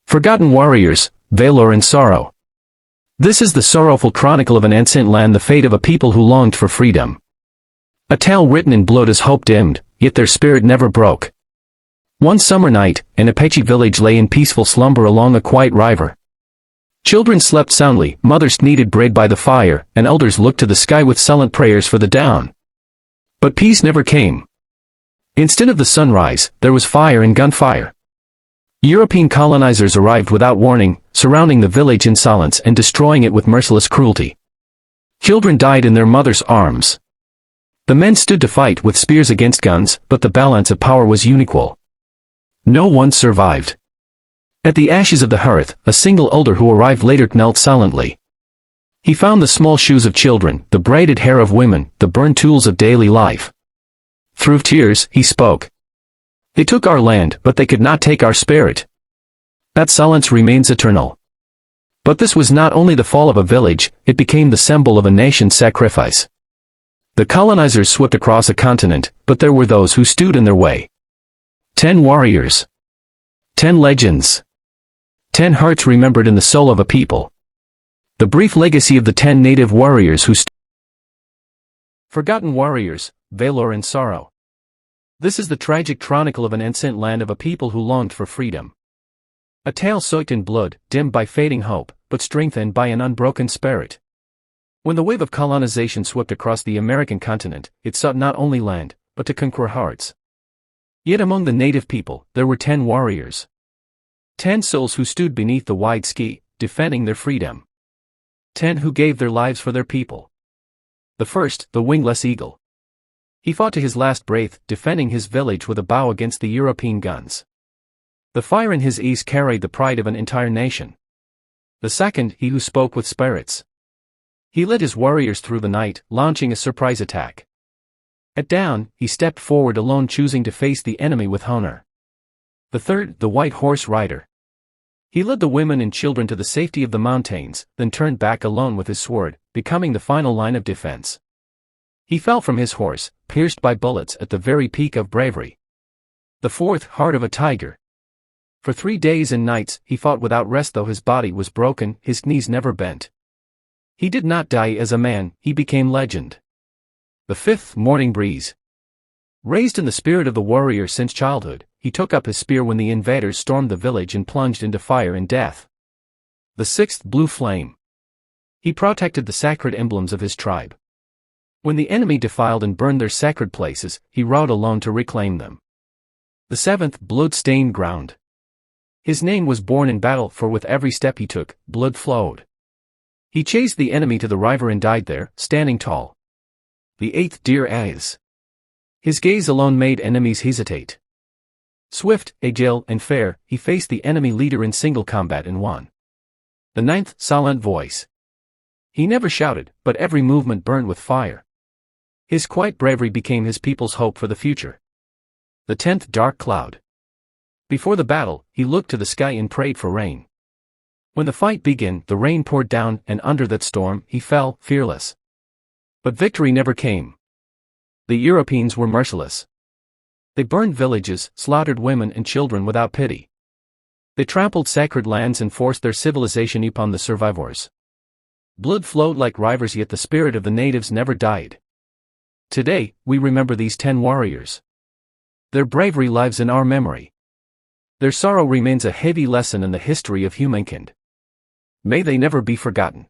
Forgotten warriors, valor and sorrow. This is the sorrowful chronicle of an ancient land, the fate of a people who longed for freedom. A tale written in blood as hope dimmed, yet their spirit never broke. One summer night, an Apache village lay in peaceful slumber along a quiet river. Children slept soundly, mothers kneaded bread by the fire, and elders looked to the sky with silent prayers for the dawn. But peace never came. Instead of the sunrise, there was fire and gunfire. European colonizers arrived without warning, surrounding the village in silence and destroying it with merciless cruelty. Children died in their mothers' arms. The men stood to fight with spears against guns, but the balance of power was unequal. No one survived. At the ashes of the hearth, a single elder who arrived later knelt silently. He found the small shoes of children, the braided hair of women, the burned tools of daily life. Through tears, he spoke. They took our land, but they could not take our spirit. That silence remains eternal. But this was not only the fall of a village, it became the symbol of a nation's sacrifice. The colonizers swept across a continent, but there were those who stood in their way. 10 warriors. 10 legends. 10 hearts remembered in the soul of a people. The brief legacy of the 10 native warriors who Forgotten warriors, valor and sorrow. This is the tragic chronicle of an ancient land of a people who longed for freedom. A tale soaked in blood, dimmed by fading hope, but strengthened by an unbroken spirit. When the wave of colonization swept across the American continent, it sought not only land, but to conquer hearts. Yet among the native people, there were 10 warriors. 10 souls who stood beneath the wide sky, defending their freedom. 10 who gave their lives for their people. The first, the wingless eagle. He fought to his last breath, defending his village with a bow against the European guns. The fire in his eyes carried the pride of an entire nation. The second, he who spoke with spirits. He led his warriors through the night, launching a surprise attack. At dawn, he stepped forward alone, choosing to face the enemy with honor. The third, the white horse rider. He led the women and children to the safety of the mountains, then turned back alone with his sword, becoming the final line of defense. He fell from his horse, pierced by bullets at the very peak of bravery. The fourth, heart of a tiger. For 3 days and nights, he fought without rest, though his body was broken, his knees never bent. He did not die as a man, he became legend. The fifth, morning breeze. Raised in the spirit of the warrior since childhood, he took up his spear when the invaders stormed the village and plunged into fire and death. The sixth, blue flame. He protected the sacred emblems of his tribe. When the enemy defiled and burned their sacred places, he rode alone to reclaim them. The seventh, blood-stained ground. His name was born in battle, for with every step he took, blood flowed. He chased the enemy to the river and died there, standing tall. The eighth, deer eyes. His gaze alone made enemies hesitate. Swift, agile, and fair, he faced the enemy leader in single combat and won. The ninth, silent voice. He never shouted, but every movement burned with fire. His quiet bravery became his people's hope for the future. The 10th, dark cloud. Before the battle, he looked to the sky and prayed for rain. When the fight began, the rain poured down, and under that storm, he fell, fearless. But victory never came. The Europeans were merciless. They burned villages, slaughtered women and children without pity. They trampled sacred lands and forced their civilization upon the survivors. Blood flowed like rivers, yet the spirit of the natives never died. Today, we remember these 10 warriors. Their bravery lives in our memory. Their sorrow remains a heavy lesson in the history of humankind. May they never be forgotten.